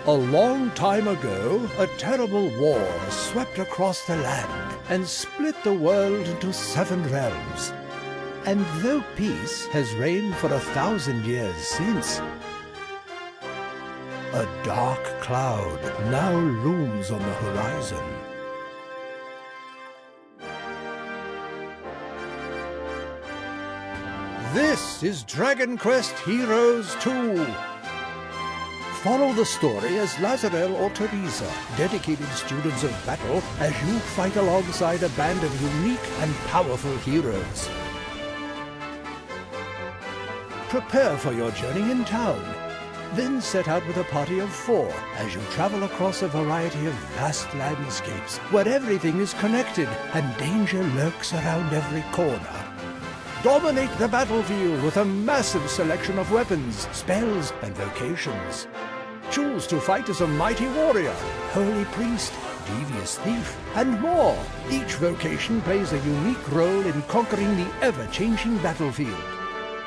A long time ago, a terrible war swept across the land and split the world into 7 realms. And though peace has reigned for 1,000 years since, a dark cloud now looms on the horizon. This is Dragon Quest Heroes 2. Follow the story as Lazarel or Teresa, dedicated students of battle, as you fight alongside a band of unique and powerful heroes. Prepare for your journey in town. Then set out with a party of 4 as you travel across a variety of vast landscapes where everything is connected and danger lurks around every corner. Dominate the battlefield with a massive selection of weapons, spells, and vocations. Choose to fight as a mighty warrior, holy priest, devious thief, and more. Each vocation plays a unique role in conquering the ever-changing battlefield.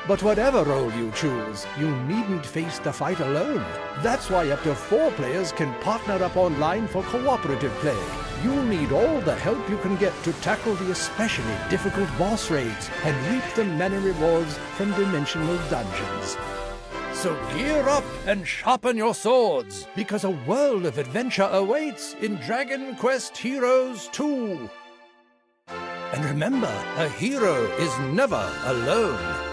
But whatever role you choose, you needn't face the fight alone. That's why up to 4 players can partner up online for cooperative play. You'll need all the help you can get to tackle the especially difficult boss raids and reap the many rewards from dimensional dungeons. So gear up and sharpen your swords, because a world of adventure awaits in Dragon Quest Heroes 2. And remember, a hero is never alone.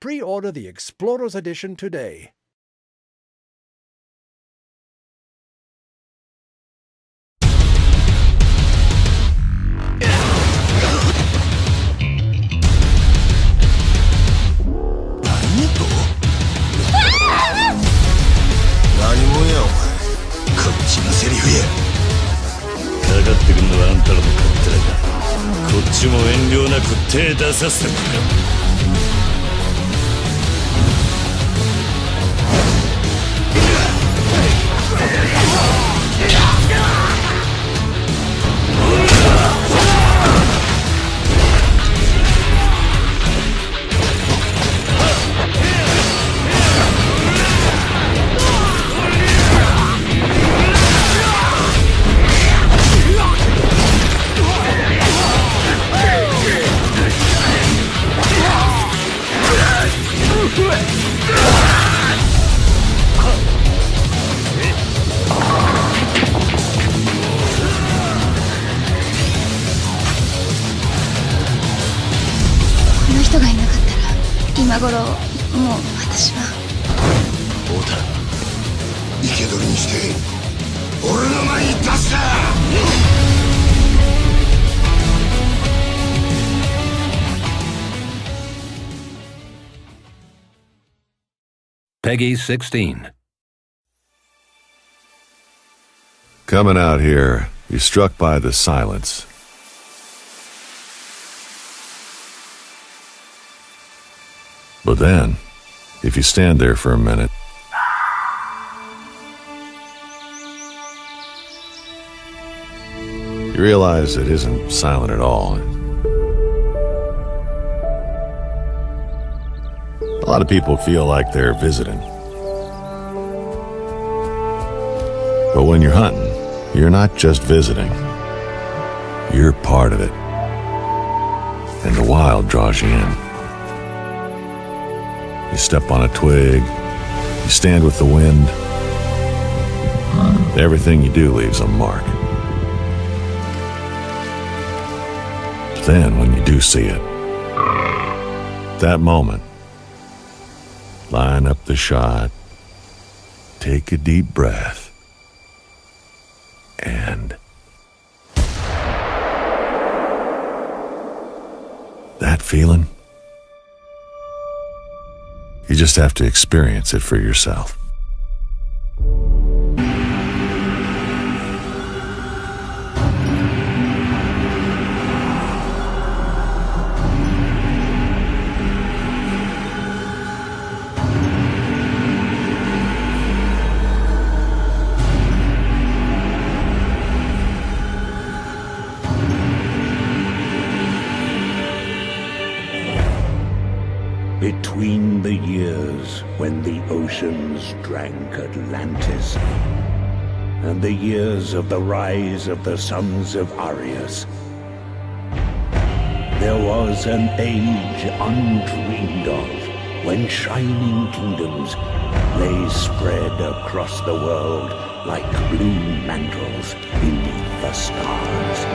Pre-order the Explorer's Edition today. Peggy 16. Coming out here, you're struck by the silence. But then, if you stand there for a minute, you realize it isn't silent at all. A lot of people feel like they're visiting. But when you're hunting, you're not just visiting. You're part of it. And the wild draws you in. You step on a twig, you stand with the wind. Everything you do leaves a mark. But then when you do see it, that moment, line up the shot, take a deep breath, and that feeling, you just have to experience it for yourself. when the oceans drank Atlantis, and the years of the rise of the sons of Arius. There was an age undreamed of, when shining kingdoms lay spread across the world like blue mantles beneath the stars.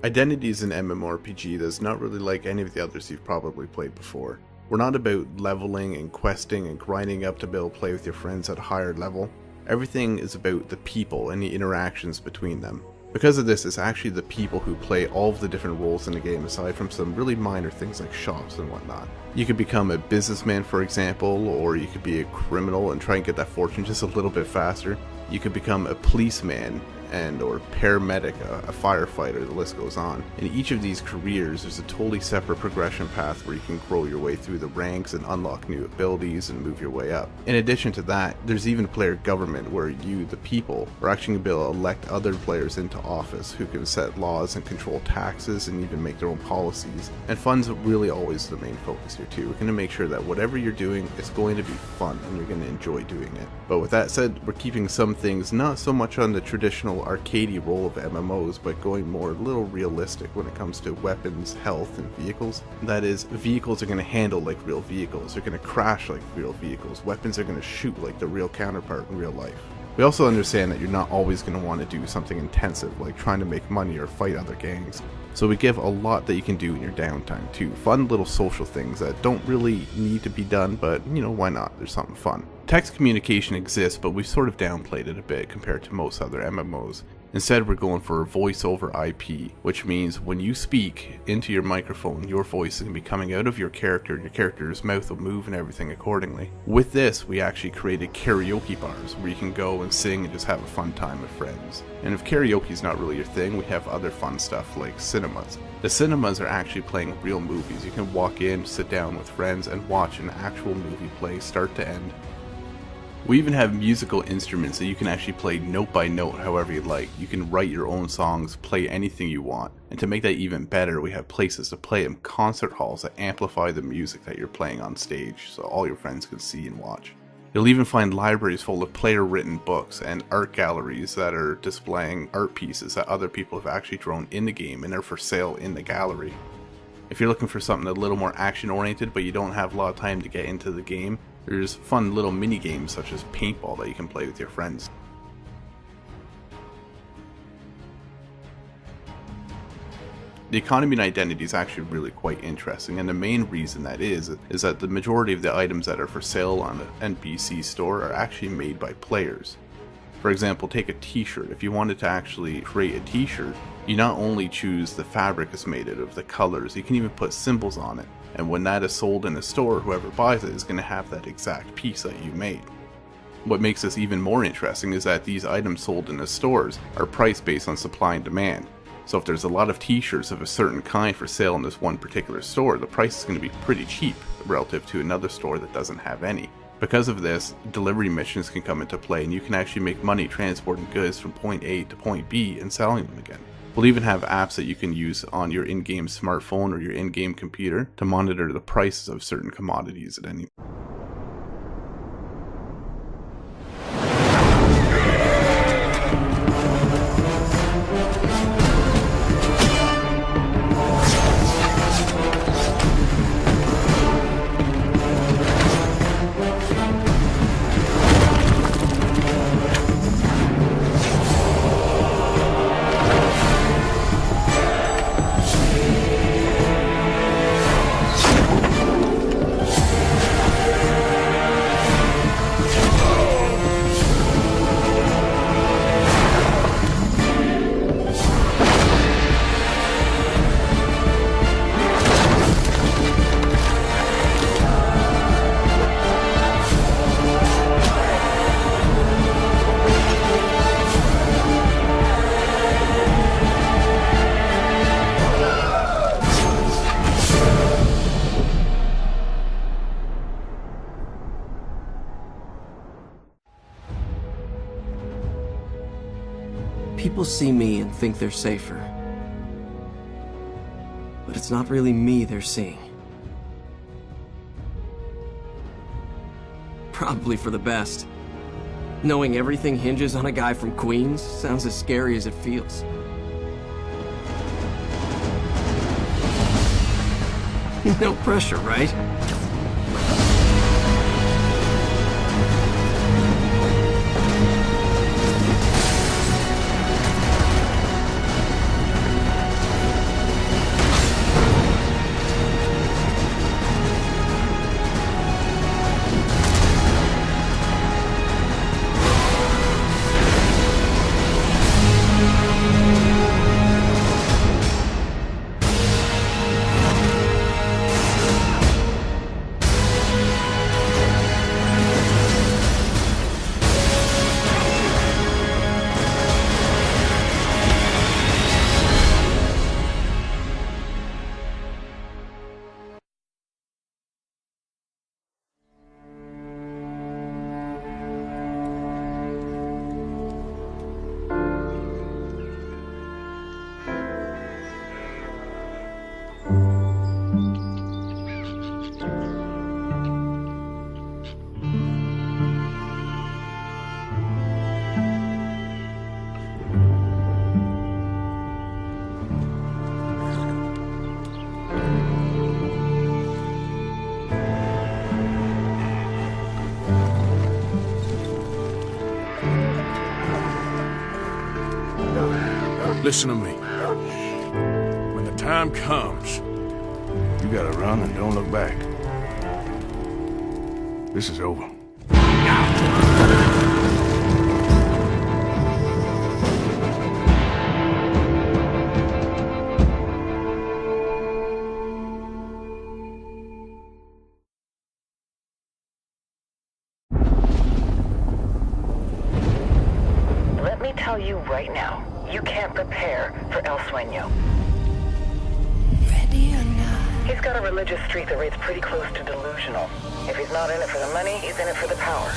Identity is an MMORPG that's not really like any of the others you've probably played before. We're not about leveling and questing and grinding up to be able to play with your friends at a higher level. Everything is about the people and the interactions between them. Because of this, it's actually the people who play all of the different roles in the game, aside from some really minor things like shops and whatnot. You could become a businessman, for example, or you could be a criminal and try and get that fortune just a little bit faster. You could become a policeman or paramedic, a firefighter, the list goes on. In each of these careers, there's a totally separate progression path where you can grow your way through the ranks and unlock new abilities and move your way up. In addition to that, there's even player government where you, the people, are actually going to be able to elect other players into office who can set laws and control taxes and even make their own policies. And fun's really always the main focus here too. We're going to make sure that whatever you're doing is going to be fun and you're going to enjoy doing it. But with that said, we're keeping some things not so much on the traditional arcadey role of MMOs, but going more a little realistic when it comes to weapons, health, and vehicles. That is, vehicles are going to handle like real vehicles, they're going to crash like real vehicles, weapons are going to shoot like the real counterpart in real life. We also understand that you're not always going to want to do something intensive like trying to make money or fight other gangs. So we give a lot that you can do in your downtime too. Fun little social things that don't really need to be done, but you know, why not? There's something fun. Text communication exists, but we've sort of downplayed it a bit compared to most other MMOs. Instead, we're going for a voice over IP, which means when you speak into your microphone, your voice is going to be coming out of your character, and your character's mouth will move and everything accordingly. With this, we actually created karaoke bars where you can go and sing and just have a fun time with friends. And if karaoke is not really your thing, we have other fun stuff like cinemas. The cinemas are actually playing real movies. You can walk in, sit down with friends, and watch an actual movie play start to end. We even have musical instruments that you can actually play note by note however you like. You can write your own songs, play anything you want. And to make that even better, we have places to play them, concert halls that amplify the music that you're playing on stage so all your friends can see and watch. You'll even find libraries full of player-written books and art galleries that are displaying art pieces that other people have actually drawn in the game and are for sale in the gallery. If you're looking for something a little more action-oriented but you don't have a lot of time to get into the game, there's fun little mini games such as paintball that you can play with your friends. The economy and identity is actually really quite interesting, and the main reason that is that the majority of the items that are for sale on the NPC store are actually made by players. For example, take a t-shirt. If you wanted to actually create a t-shirt, you not only choose the fabric it's made out of, the colors, you can even put symbols on it. And when that is sold in a store, whoever buys it is going to have that exact piece that you made. What makes this even more interesting is that these items sold in the stores are priced based on supply and demand. So if there's a lot of t-shirts of a certain kind for sale in this one particular store, the price is going to be pretty cheap relative to another store that doesn't have any. Because of this, delivery missions can come into play and you can actually make money transporting goods from point A to point B and selling them again. We'll even have apps that you can use on your in-game smartphone or your in-game computer to monitor the prices of certain commodities at any point. People see me and think they're safer. But it's not really me they're seeing. Probably for the best. Knowing everything hinges on a guy from Queens sounds as scary as it feels. No pressure, right? Listen to me. When the time comes, you gotta run and don't look back. This is over. Let me tell you right now. You can't prepare for El Sueño. Ready or not? He's got a religious streak that rates pretty close to delusional. If he's not in it for the money, he's in it for the power.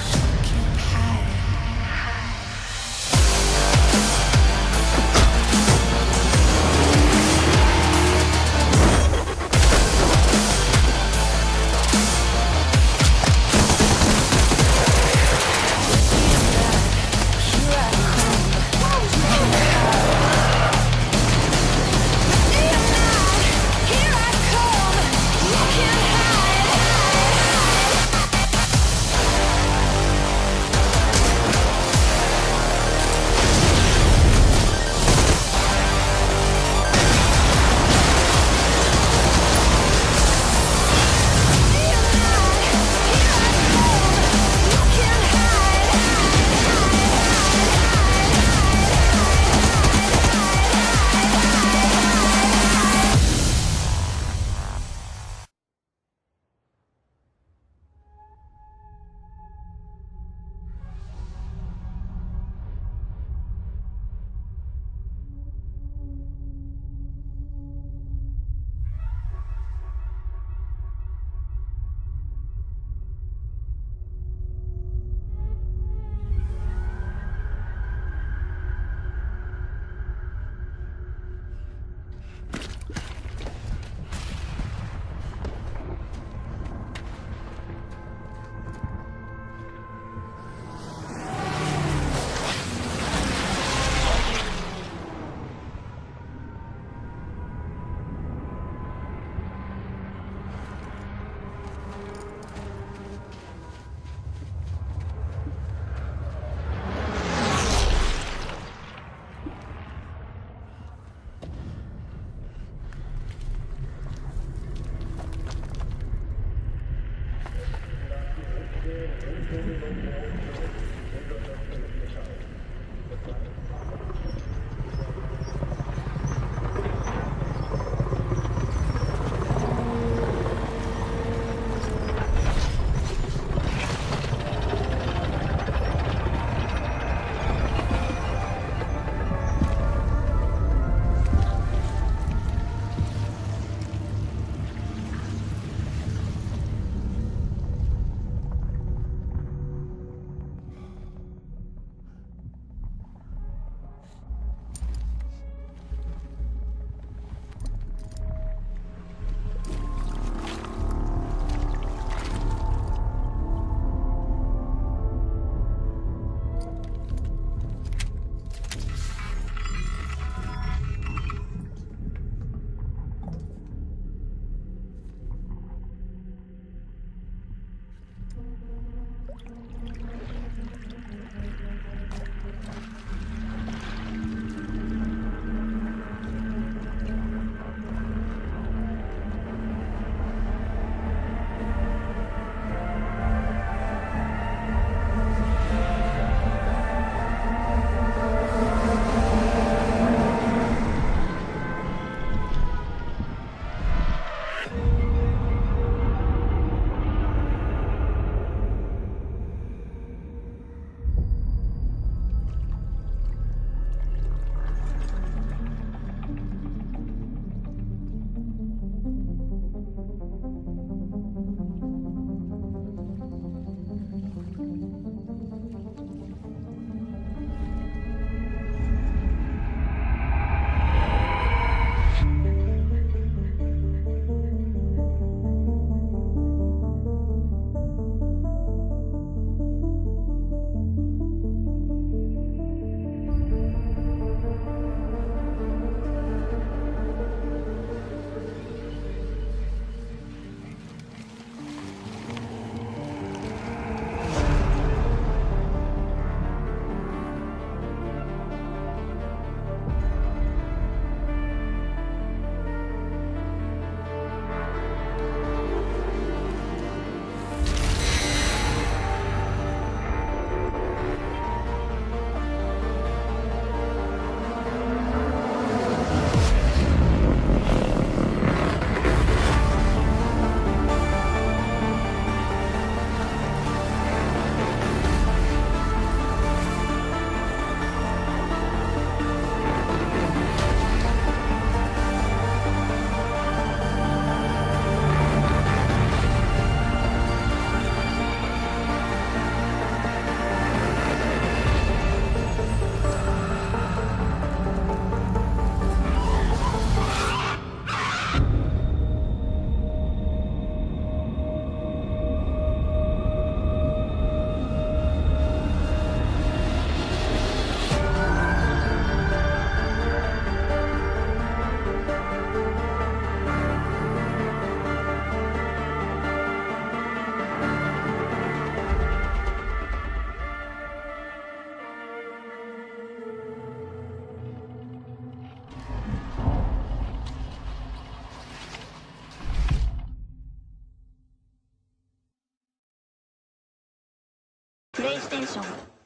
プレイステーション